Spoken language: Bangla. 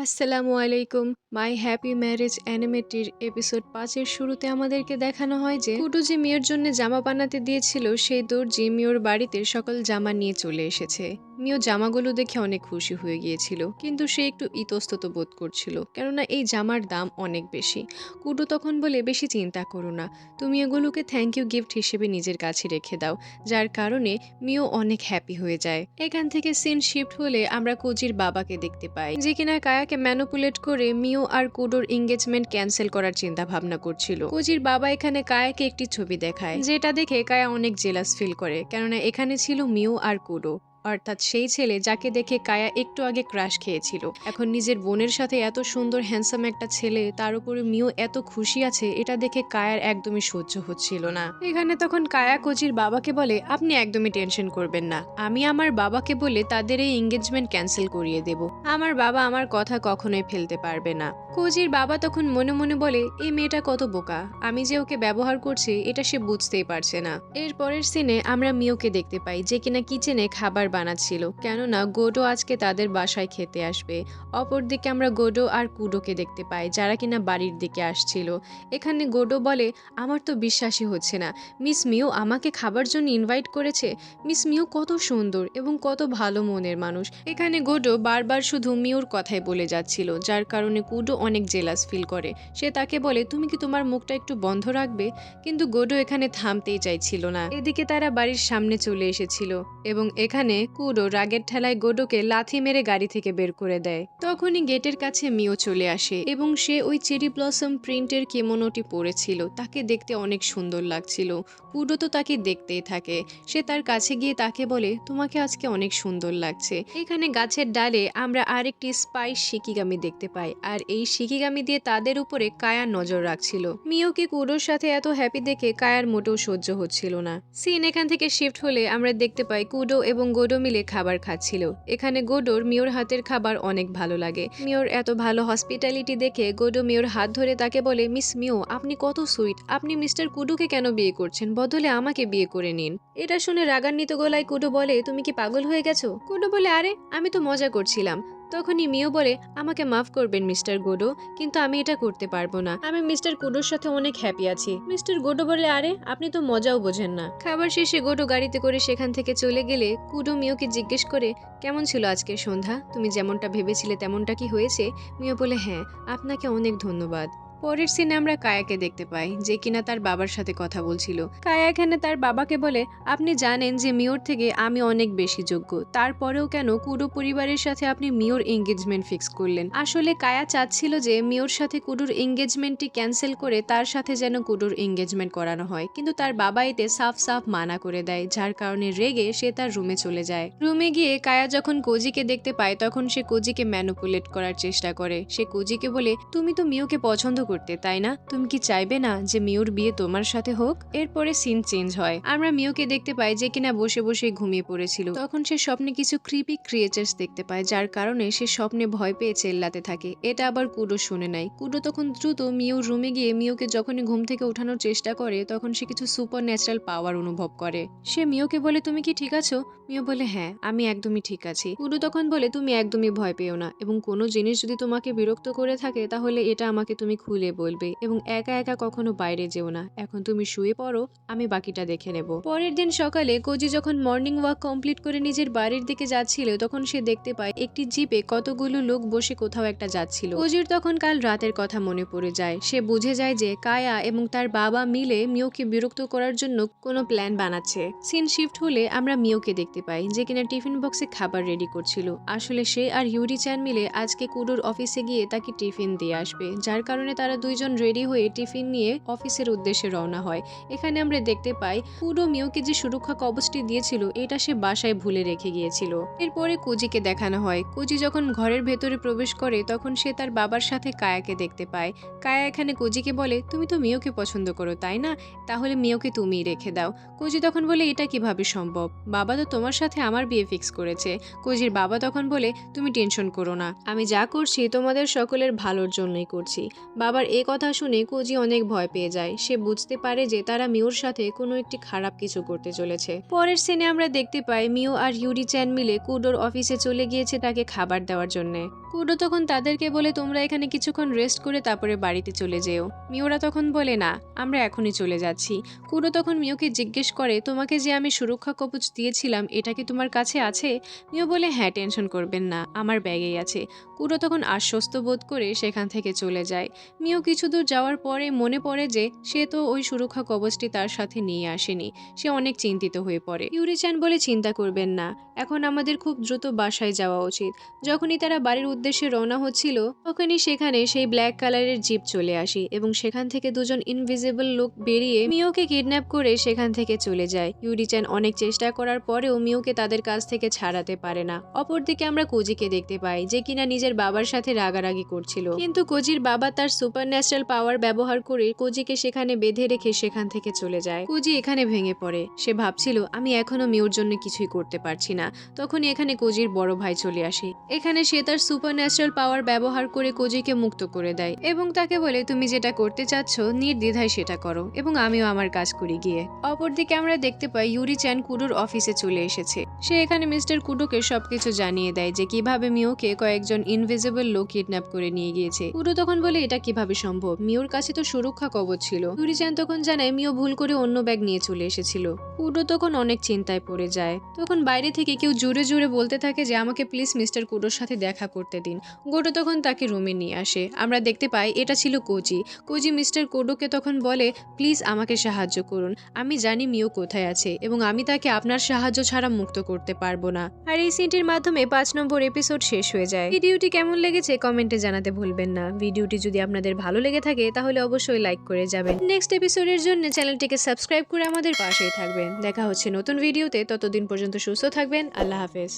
আসসালামু আলাইকুম। মাই হ্যাপি ম্যারেজ অ্যানিমেটের এপিসোড ৫ এর শুরুতে আমাদেরকে দেখানো হয় যে কুডু যে মিওর জন্য জামা বানাতে দিয়েছিল সেই দর্জি মিওর বাড়িতে সকল জামা নিয়ে চলে এসেছে। মিও জামাগুলো দেখে অনেক খুশি হয়ে গিয়েছিল, কিন্তু সে একটু ইতস্তত বোধ করছিল, কেননা এই জামার দাম অনেক বেশি। কুডু তখন বলে, বেশি চিন্তা করো না, তুমি এগুলোকে থ্যাংক ইউ গিফট হিসেবে নিজের কাছে রেখে দাও, যার কারণে মিও অনেক হ্যাপি হয়ে যায়। এখান থেকে সিন শিফট হলে আমরা কোজির বাবাকে দেখতে পাই, যে কিনা কায়াকে ম্যানুপুলেট করে মিও আর কুডোর এঙ্গেজমেন্ট ক্যান্সেল করার চিন্তা ভাবনা করছিল। কোজির বাবা এখানে কায়াকে একটি ছবি দেখায়, যেটা দেখে কায়া অনেক জেলাস ফিল করে, কেননা এখানে ছিল মিও আর কুডো, অর্থাৎ সেই ছেলে যাকে দেখে কায়া একটু আগে ক্রাশ খেয়েছিল। এখন নিজের বোনের সাথে এত সুন্দর হ্যান্ডসাম একটা ছেলে, তার উপরে মিও এত খুশি আছে, এটা দেখে কায়ার একদমই সহ্য হচ্ছিল না। এখানে তখন কায়া কোচির বাবাকে বলে, আপনি একদমই টেনশন করবেন না, আমি আমার বাবাকে বলে তাদের এই এঙ্গেজমেন্ট ক্যান্সেল করিয়ে দেব। আমার বাবা আমার কথা কখনোই ফেলতে পারবে না। কোজির বাবা তখন মনে মনে বলে, এই মেয়েটা কত বোকা, আমি যে ওকে ব্যবহার করছি এটা সে বুঝতেই পারছে না। এর পরের সিনে আমরা মিওকে দেখতে পাই, যে কিনা কিচেনে খাবার বানাচ্ছিল, কেননা গোডো আজকে তাদের বাসায় খেতে আসবে। অপরদিকে আমরা গোডো আর কুডোকে দেখতে পাই, যারা কিনা বাড়ির দিকে আসছিল। এখানে গোডো বলে, আমার তো বিশ্বাসই হচ্ছে না, মিস মিও আমাকে খাবার জন্য ইনভাইট করেছে। মিস মিও কত সুন্দর এবং কত ভালো মনের মানুষ। এখানে গোডো বারবার শুধু মিওর কথাই বলে যাচ্ছিল, যার কারণে কুডো অনেক জেলাস ফিল করে। সে তাকে বলে, তুমি কি তোমার মুখটা একটু বন্ধ রাখবে? কিন্তু গোডো এখানে থামতেই চাইছিল না। এদিকে তারা বাড়ির সামনে চলে এসেছিল এবং এখানে কুডো রাগের ঠেলায় গোডোকে লাথি মেরে গাড়ি থেকে বের করে দেয়। তখনই গেটের কাছে মিও চলে আসে এবং সে ওই চেরি ব্লসম প্রিন্টের কেমোনোটি পরেছিল, তাকে দেখতে অনেক সুন্দর লাগছিল। কুডো তো তাকে দেখতেই থাকে। সে তার কাছে গিয়ে তাকে বলে, তোমাকে আজকে অনেক সুন্দর লাগছে। এখানে গাছের ডালে আমরা আরেকটি স্পাইস শিকিগামি দেখতে পাই, আর এই শিকিগামি দিয়ে তাদের উপরে কায়া নজর রাখছিল। মিওকে কুডোর সাথে এত হ্যাপি দেখে কায়ার মোটেও সহ্য হচ্ছিল না। সিন এখান থেকে শিফট হলে আমরা দেখতে পাই কুডো এবং গোডো মিলে খাবার খাচ্ছিল। এখানে গোডোর মিওর হাতের খাবার অনেক ভালো লাগে। মিওর এত ভালো হসপিটালিটি দেখে গোডো মিওর হাত ধরে তাকে বলে, মিস মিও আপনি কত সুইট, আপনি মিস্টার কুডোকে কেন বিয়ে করছেন, বদলে আমাকে বিয়ে করে নিন। এটা শুনে রাগান্বিত গলায় কুডো বলে, তুমি কি পাগল হয়ে গেছো? কুডো বলে, আরে আমি তো মজা করছিলাম। তখনই মিও বলে, আমাকে মাফ করবেন মিস্টার গোডো, কিন্তু আমি এটা করতে পারবো না, আমি মিস্টার কুডোর সাথে অনেক হ্যাপি আছি। মিস্টার গোডো বলে, আরে আপনি তো মজাও বোঝেন না। খাবার শেষে গোডো গাড়িতে করে সেখান থেকে চলে গেলে কুডো মিওকে জিজ্ঞেস করে, কেমন ছিল আজকের সন্ধ্যা, তুমি যেমনটা ভেবেছিলে তেমনটা কি হয়েছে? মিও বলে, হ্যাঁ, আপনাকে অনেক ধন্যবাদ। পরের সিনে আমরা কায়াকে দেখতে পাই, যে কিনা তার বাবার সাথে কথা বলছিল। কায়া এখানে তার বাবাকে বলে, আপনি জানেন যে মিওর থেকে আমি অনেক বেশি যোগ্য, তারপরেও কেন কুডো পরিবারের সাথে আপনি মিওর এঙ্গেজমেন্ট ফিক্স করলেন? আসলে কায়া চাচ্ছিল যে মিওর সাথে কুডোর এঙ্গেজমেন্টটি ক্যান্সেল করে তার সাথে যেন কুডোর এঙ্গেজমেন্ট করানো হয়, কিন্তু তার বাবা এতে সাফ সাফ মানা করে দেয়, যার কারণে রেগে সে তার রুমে চলে যায়। রুমে গিয়ে কায়া যখন কোজিকে দেখতে পায়, তখন সে কোজিকে ম্যানুপুলেট করার চেষ্টা করে। সে কোজিকে বলে, তুমি তো মিওকে পছন্দ করতে, তাই না? তুমি কি চাইবে না যে মিওর বিয়ে তোমার সাথে হোক? এরপরে সিন চেঞ্জ হয়, আমরা মিওকে দেখতে পাই, যে কিনা বসে বসে ঘুমিয়ে পড়েছিল। তখন সে স্বপ্নে কিছু ক্রিপি ক্রিয়েচার্স দেখতে পায়, যার কারণে সে স্বপ্নে ভয় পেয়ে চেল্লাতে থাকে। এটা আবার কুডো শুনে নাই। কুডো তখন দ্রুত মিওর রুমে গিয়ে মিওকে যখনই ঘুম থেকে ওঠানোর চেষ্টা করে, তখন সে কিছু সুপার ন্যাচারাল পাওয়ার অনুভব করে। সে মিওকে বলে, তুমি কি ঠিক আছো? মিও বলে, হ্যাঁ, আমি একদমই ঠিক আছি। কুডো তখন বলে, তুমি একদমই ভয় পেও না, এবং কোনো জিনিস যদি তোমাকে বিরক্ত করে থাকে তাহলে এটা আমাকে তুমি খুলে বলবে, এবং একা একা কখনো বাইরে যেও না। এখন তুমি শুয়ে পড়ো, আমি বাকিটা দেখে নেব। পরের দিন সকালে কোজি যখন মর্নিং ওয়াক কমপ্লিট করে নিজের বাড়ির দিকে যাচ্ছিল, তখন সে দেখতে পায় একটি জিপে কতগুলো লোক বসে কোথাও একটা যাচ্ছিল। কোজির তখন কাল রাতের কথা মনে পড়ে যায়। সে বুঝে যায় যে কায়া এবং তার বাবা মিলে মিওকে বিরক্ত করার জন্য কোনো প্ল্যান বানাচ্ছে। সিন শিফট হলে আমরা মিওকে দেখতে পাই, যে কিনা টিফিন বক্সে খাবার রেডি করছিল। আসলে সে আর ইউরি চ্যান মিলে আজকে কুডোর অফিসে গিয়ে তাকে টিফিন দিয়ে আসবে, যার কারণে তারা দুইজন রেডি হয়ে টিফিন নিয়ে অফিসের উদ্দেশ্যে রওনা হয়। এখানে আমরা দেখতে পাই কুডো মিওকে যে সুরক্ষা কবচটি দিয়েছিল, এটা সে বাসায় ভুলে রেখে গিয়েছিল। এরপরে কোজিকে দেখানো হয়। কোজি যখন ঘরের ভেতরে প্রবেশ করে, তখন সে তার বাবার সাথে কায়াকে দেখতে পায়। কায়া এখানে কোজিকে বলে, তুমি তো মিওকে পছন্দ করো, তাই না? তাহলে মিওকে তুমিই রেখে দাও। কোজি তখন বলে, এটা কিভাবে সম্ভব? বাবা তো তোমার সাথে আমার বিয়ে ফিক্স করেছে। কোজির বাবা তখন বলে, তুমি টেনশন করো না, আমি যা করছি তোমাদের সকলের ভালোর জন্যই করছি। বাবা আবার এই কথা শুনে কোজি অনেক ভয় পেয়ে যায়। সে বুঝতে পারে যে তারা মিওর সাথে কোনো একটি খারাপ কিছু করতে চলেছে। পরের সিনে আমরা দেখতে পাই মিও আর ইউরি চ্যান মিলে কুডোর অফিসে চলে গিয়েছে তাকে খাবার দেওয়ার জন্য। কুডো তখন তাদেরকে বলে তোমরা এখানে কিছুক্ষণ রেস্ট করে তারপরে বাড়িতে চলে যেও। মিওরা তখন বলে না, আমরা এখনই চলে যাচ্ছি। কুডো তখন মিওকে জিজ্ঞেস করে তোমাকে যে আমি সুরক্ষা কবচ দিয়েছিলাম এটা কি তোমার কাছে আছে? মিও বলে হ্যাঁ, টেনশন করবেন না, আমার ব্যাগেই আছে। কুডো তখন আশ্বস্ত বোধ করে সেখান থেকে চলে যায়। মিও কিছু দূর যাওয়ার পরে মনে পড়ে যে সে তো ওই সুরক্ষা কবচটি তার সাথে নিয়ে আসেনি। সে অনেক চিন্তিত হয়ে পড়ে। ইউরি চ্যান বলে চিন্তা করবেন না, এখন আমাদের খুব দ্রুত বাসায় যাওয়া উচিত। যখনই তারা বাড়ির উদ্দেশ্যে রওনা হচ্ছিল তখনই সেখানে সেই ব্ল্যাক কালারের জিপ চলে আসে এবং সেখান থেকে দুজন ইনভিজিবল লোক বেরিয়ে মিওকে কিডন্যাপ করে সেখান থেকে চলে যায়। ইউরি চ্যান অনেক চেষ্টা করার পরেও মিওকে তাদের কাছ থেকে ছাড়াতে পারে না। অপরদিকে আমরা কোজিকে দেখতে পাই যে কিনা নিজের বাবার সাথে রাগারাগি করছিল, কিন্তু কোজির বাবা তার সুপার ন্যাচারাল পাওয়ার ব্যবহার করে কোজিকে সেখানে বেঁধে রেখে সেখান থেকে চলে যায়। কোজি এখানে ভেঙে পড়ে। সে ভাবছিল আমি এখনো মিওর জন্য কিছুই করতে পারছি না। তখনই এখানে কোজির বড় ভাই চলে আসে। এখানে সে তার সুপার ন্যাচারাল পাওয়ার ব্যবহার করে কোজিকে মুক্ত করে দেয় এবং তাকে বলে তুমি যেটা করতে চাচ্ছ নির্দ্বিধায় সেটা করো এবং আমিও আমার কাজ করি গিয়ে। অপরদিকে আমরা দেখতে পাই ইউরি চ্যান কুডোর অফিসে চলে এসেছে। সে এখানে মিস্টার কুডোকে সবকিছু জানিয়ে দেয় যে কিভাবে মিওকে কয়েকজন ইনভিজিবল লোক কিডন্যাপ করে নিয়ে গিয়েছে। কুডো তখন বলে এটা কিভাবে সম্ভব, মিওর কাছে তো সুরক্ষা কবচ ছিল। ইউরি চ্যান তখন জানায় মিও ভুল করে অন্য ব্যাগ নিয়ে চলে এসেছিল। কুডো তখন অনেক চিন্তায় পড়ে যায়। তখন বাইরে থেকে কেউ জোরে জোরে বলতে থাকে যে আমাকে প্লিজ মিস্টার কুডোর সাথে দেখা করতে দিন। গোটো তখন তাকে রুমে নিয়ে আসে। আমরা দেখতে পাই এটা ছিল কোজি। কোজি মিস্টার কুডোকে তখন বলে প্লিজ আমাকে সাহায্য করুন, আমি জানি মিও কোথায় আছে এবং আমি তাকে আপনার সাহায্য ছাড়া মুক্ত করতে পারবো না। আর এই সিনটির মাধ্যমে 5 নম্বর এপিসোড শেষ হয়ে যায়। ভিডিওটি কেমন লেগেছে কমেন্টে জানাতে ভুলবেন না। ভিডিওটি যদি আপনাদের ভালো লেগে থাকে তাহলে অবশ্যই লাইক করে যাবেন। নেক্সট এপিসোডের জন্য চ্যানেলটিকে সাবস্ক্রাইব করে আমাদের পাশেই থাকবেন। দেখা হচ্ছে নতুন ভিডিওতে, ততদিন পর্যন্ত সুস্থ থাকবেন। আল্লাহ হাফেজ।